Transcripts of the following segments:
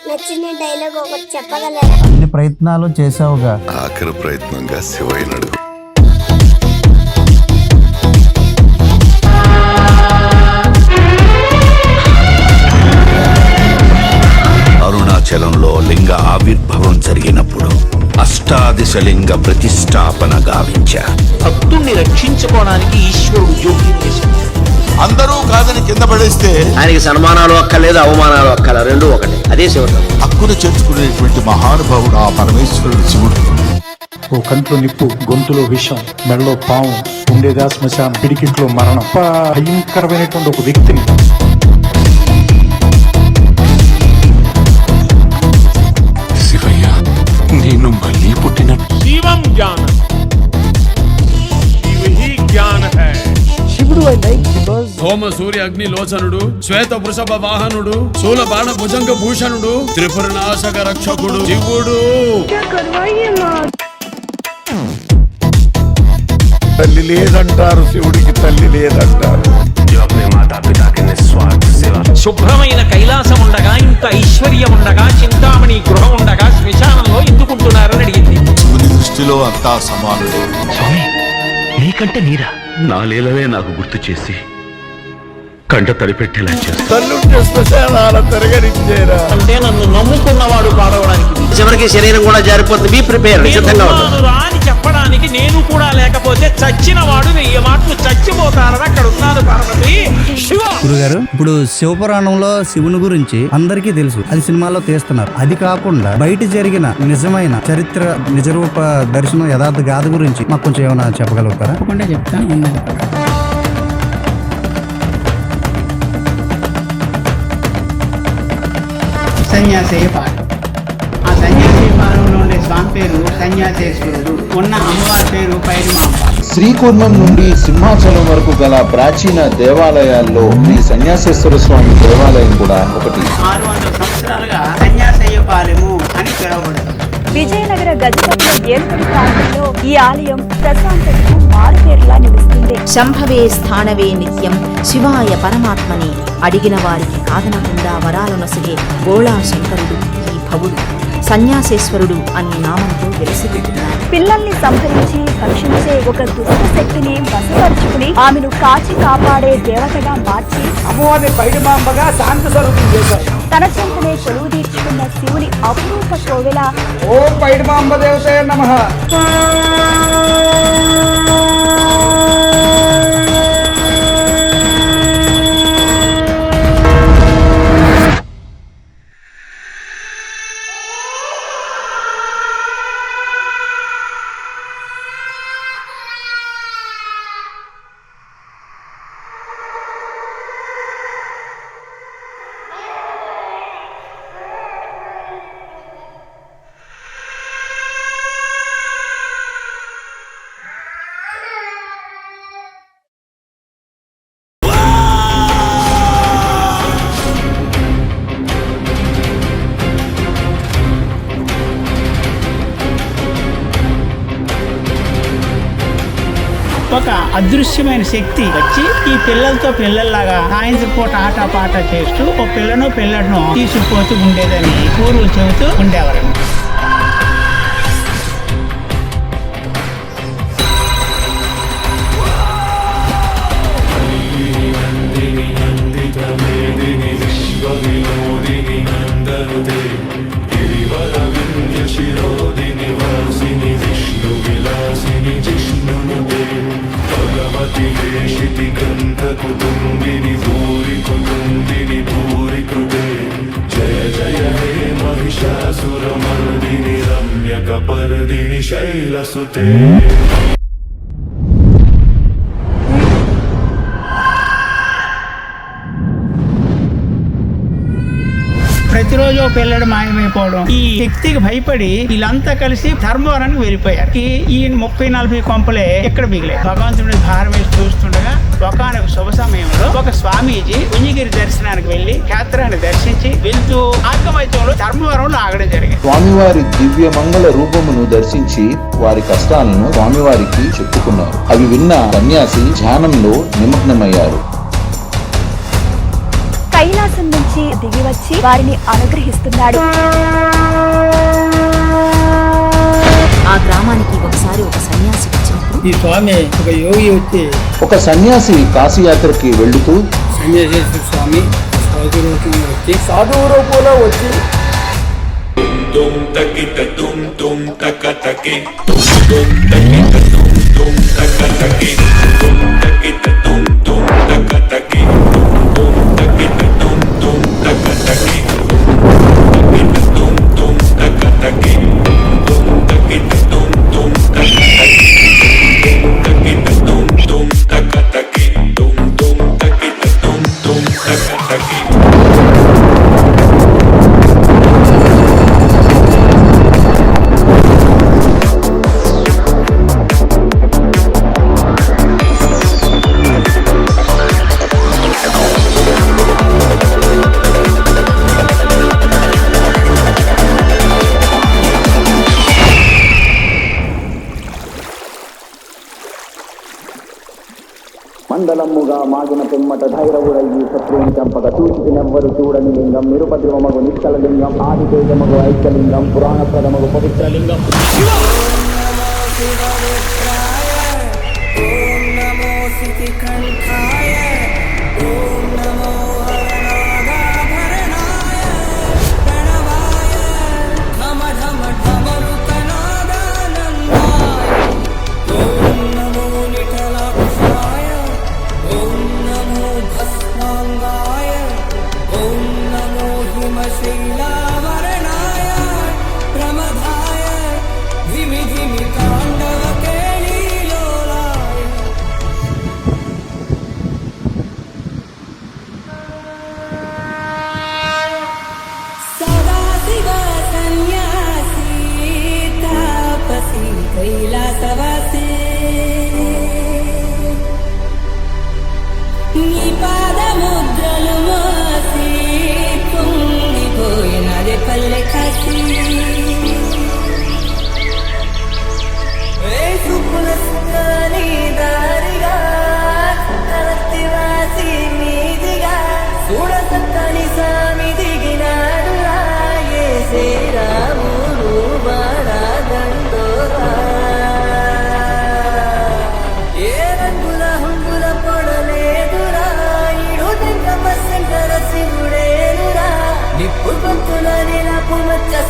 నచ్చిన డైలాగ్ ఒకటి చెప్పగలరా? అన్ని ప్రయత్నాలు చేసావుగా, ఆఖరి ప్రయత్నంగా శివయ్యనడు. అరుణాచలంలో లింగ ఆవిర్భావం జరిగినప్పుడు అష్టాదశ లింగ ప్రతిష్టాపన గావించా. భక్తుణ్ణి రక్షించుకోవడానికి ఈశ్వరుడు జోక్యం చేశాడు. అందరూ కాదని కింద పడేస్తే ఆయనకి సన్మానాలు అక్కర్లేదు, అవమానాలు అక్కల, రెండు ఒకటే. అదే శివుడు. హక్కును చేర్చుకునేటువంటి మహానుభావుడు ఆ పరమేశ్వరుడు శివుడు. ఓ కంట్లో నిప్పు, గొంతులో విషం, మెడలో పాము, ఉండేదా శ్మశానం, పిడికిట్లో మరణం. భయంకరమైనటువంటి ఒక వ్యక్తిని శివయ్య, నేను మళ్ళీ పుట్టిన शिवम ज्ञान शिव ही ज्ञान है. శివుడు సోమ సూర్య అగ్ని లోచనుడు, శ్వేత వృషభ వాహనుడు, శూల బాణ భుజంగ భూషణుడు, త్రిపుర నాశక రక్షకుడు శివుడు. తల్లి లేదంటారు, శివుడికి తల్లి లేదంటారు. శుభ్రమైన కైలాసం ఉండగా, ఇంత ఐశ్వర్యం ఉండగా, చింతామణి గృహం ఉండగా శ్మశానంలో ఎందుకుంటున్నారని అడిగింది. శివుని దృష్టిలో అంతా సమానుడు. నీకంటే నీరా నా లీలవే నాకు గుర్తు చేసి కంట తడిపెట్టేలా చేస్తా. తల్లుంటే శ్మశానాల తిరగనిచ్చేరా. అంటే నన్ను నమ్ముకున్నవాడు పాడవడానికి చివరికి శరీరం కూడా జారిపోతుంది. బి ప్రిపేర్, సిద్ధంగా ఉంటాను అని చెప్పడానికి నేను కూడా లేకపోతే చచ్చిన వాడు 1000 మాటలు చచ్చిపోతారని అక్కడ ఉన్నాను పార్వతి. శివ గురుగారు, ఇప్పుడు శివపురాణంలో శివుని గురించి అందరికీ తెలుసు, అది సినిమాలో తీస్తున్నారు. అది కాకుండా బయట జరిగిన నిజమైన చరిత్ర, నిజరూప దర్శనం, యథార్థ గాథ గురించి మాకు కొంచెం ఏమైనా చెప్పగలుగుతారా? తప్పకుండా చెప్తాను. సన్యాసేయ పాఠం. ఆ సన్యాసేయ పాఠంలో ఉండే స్వామి పేరు సన్యాసేశ్వరుడు, ఉన్న అమ్మవారి పేరు పైడిమాంబ. శ్రీకూర్మం నుండి సింహాచలం వరకు గల ప్రాచీన దేవాలయాల్లో ఈ సన్యాసేశ్వర స్వామి దేవాలయం కూడా ఒకటి. 600 సంవత్సరాలుగా సన్యాసేయ పాలెము అని పిలువబడుతుంది. విజయనగర గజపతి ఏలుబడి ప్రాంతంలో ఈ ఆలయం ప్రశాంతతకు మారుపేరులా నిలుస్తుంది. శంభవే స్థానవే నిత్యం శివాయ పరమాత్మని అడిగిన వారికి కాదనకుండా వరాలనొసగే గోళా శంకరుడు ఈ భవుడు సన్యాసేశ్వరుడు అనే నామంతో వెలిసిపెట్టినారు. పిల్లల్ని సంహరించి రక్షించే ఒక దుష్ట శక్తిని వశపరుచుకుని ఆమెను కాచి కాపాడే దేవతగా మార్చి అమ్మవారిని పైడిమాంబగా శాంతి స్వరూపం చేశారు. తన చెంతనే కొలువు తీర్చుకున్న శివుని అపురూప కోవెల ఓం పైడిమాంబ దేవతాయ నమః. ఒక అదృశ్యమైన శక్తి వచ్చి ఈ పిల్లలతో పిల్లల్లాగా సాయంత్రం పూట ఆట పాట చేస్తూ ఒక పిల్లను తీసుకుపోతూ ఉండేదని పూర్వులు చెబుతూ ఉండేవారు. జయ జయ హే మహిషాసురమర్దిని రమ్యకపర్దిని శైలసుతే. ప్రతిరోజు పిల్లడు మాయమైపోవడం, ఈ శక్తికి భయపడి వీళ్ళంతా కలిసి ధర్మవరానికి వెళ్ళిపోయారు. ఈ 30-40 కొంపలే ఇక్కడ మిగిలాయి. భగవంతుడిని భారం వేసి చూస్తుండగా ఒకనొక శుభ సమయంలో ఒక స్వామీజీ ఉయ్యగిరి దర్శనానికి వెళ్లి క్షేత్రాన్ని దర్శించి వెళ్తూ మార్గమధ్యంలో ధర్మవరంలో ఆగడం జరిగింది. స్వామివారి దివ్య మంగళ రూపమును దర్శించి వారి కష్టాలను స్వామివారికి చెప్పుకున్నారు. అవి విన్న సన్యాసి ధ్యానంలో నిమగ్నమయ్యారు. కైలాసం నుంచి నుంచి దిగి వచ్చి వారిని అనుగ్రహిస్తున్నాడు. ఆ గ్రామానికి ఒకసారి ఒక సన్యాసి వచ్చినప్పుడు ఈ స్వామి ఒక యోగి వచ్చి ఒక సన్యాసి కాశీయాత్రకి వెళుతూ సన్యాసేశ్వర స్వామి సాధువు రూపంలో వచ్చి tum takita tum taka taki tum takita tum taka taki tum takita tum taka taki tum takita tum taka taki takita tum taka taki tum takita tum taka taki takita tum taka taki tum takita tum taka taki. మండలముగా మాగిన పిమ్మట ధైరవుడయ్యి శత్రువుని చంపక సూచితినెవ్వరు చూడని లింగం నిరుపద్రవమగు నిశ్చల లింగం ఆదితేజమగు ఐక్యలింగం పురాణప్రదమగు పవిత్రలింగం.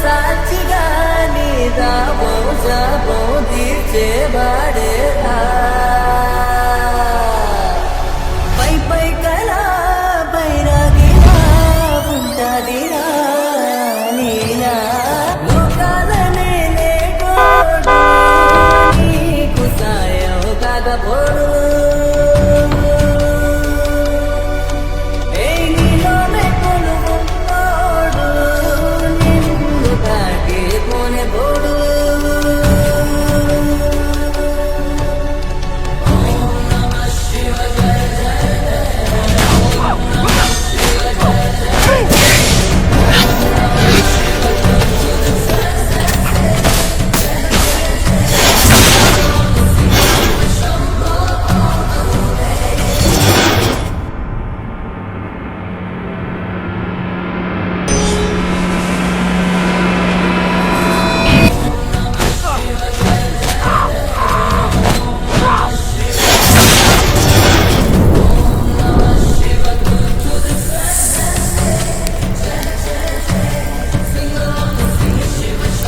సాక్షిగా నీ దాబో జాబో తీర్చేవాడేరా పై పై కలా బైరాగిలా ఉంటాదిరా నీలా లోకాలనే లేకోడు నీకు సాయం కాకపోడు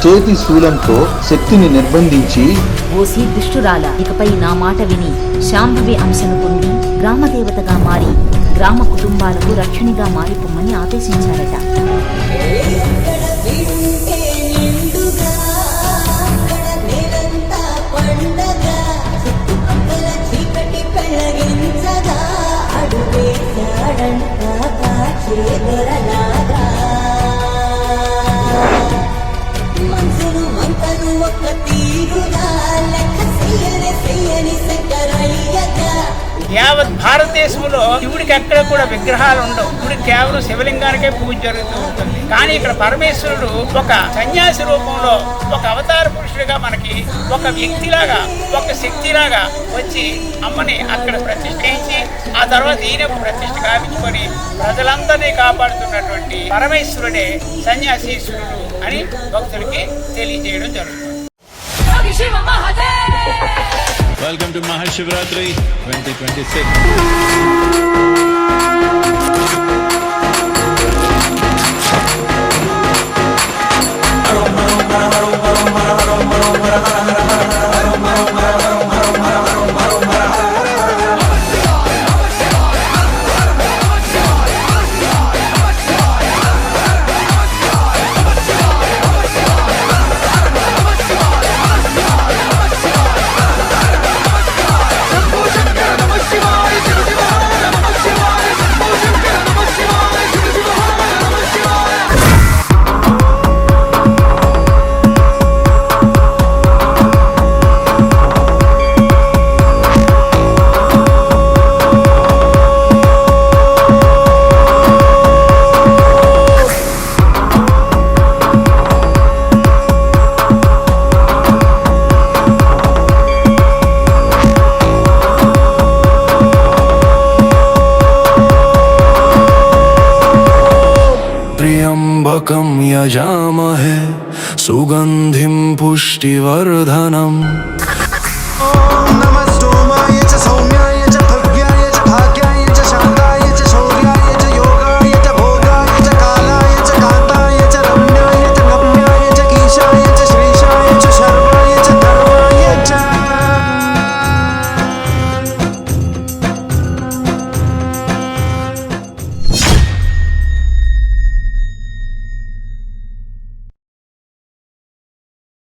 చేతి శూలంతో శక్తిని నిర్బంధించి ఓసి దుష్టురాల, ఇకపై నా మాట విని శాంభవి అంశను పొంది గ్రామదేవతగా మారి గ్రామ కుటుంబాలకు రక్షణిగా మారిపోమ్మని ఆదేశించారట. మనసును వంతను ఒక్క తీరుగా లెక్క చెయ్యని శంకరయ్యగా యావత్ భారతదేశంలో శివుడికి ఎక్కడ కూడా విగ్రహాలు ఉండవు. శివుడికి కేవలం శివలింగానికే పూజ జరుగుతూ ఉంటుంది. కానీ ఇక్కడ పరమేశ్వరుడు ఒక సన్యాసి రూపంలో, ఒక అవతార పురుషుడిగా మనకి ఒక వ్యక్తిలాగా, ఒక శక్తిలాగా వచ్చి అమ్మని అక్కడ ప్రతిష్ఠించి ఆ తర్వాత ఈయన ప్రతిష్ఠ గావించుకొని ప్రజలందరినీ కాపాడుతున్నటువంటి పరమేశ్వరుడే సన్యాసీశ్వరుడు అని భక్తులకి తెలియజేయడం జరుగుతుంది. Welcome to Mahashivratri 2026. त्र्यम्बकं यजामहे सुगन्धिं पुष्टिवर्धनम्। ॐ नमः सोमाय च सौम्याय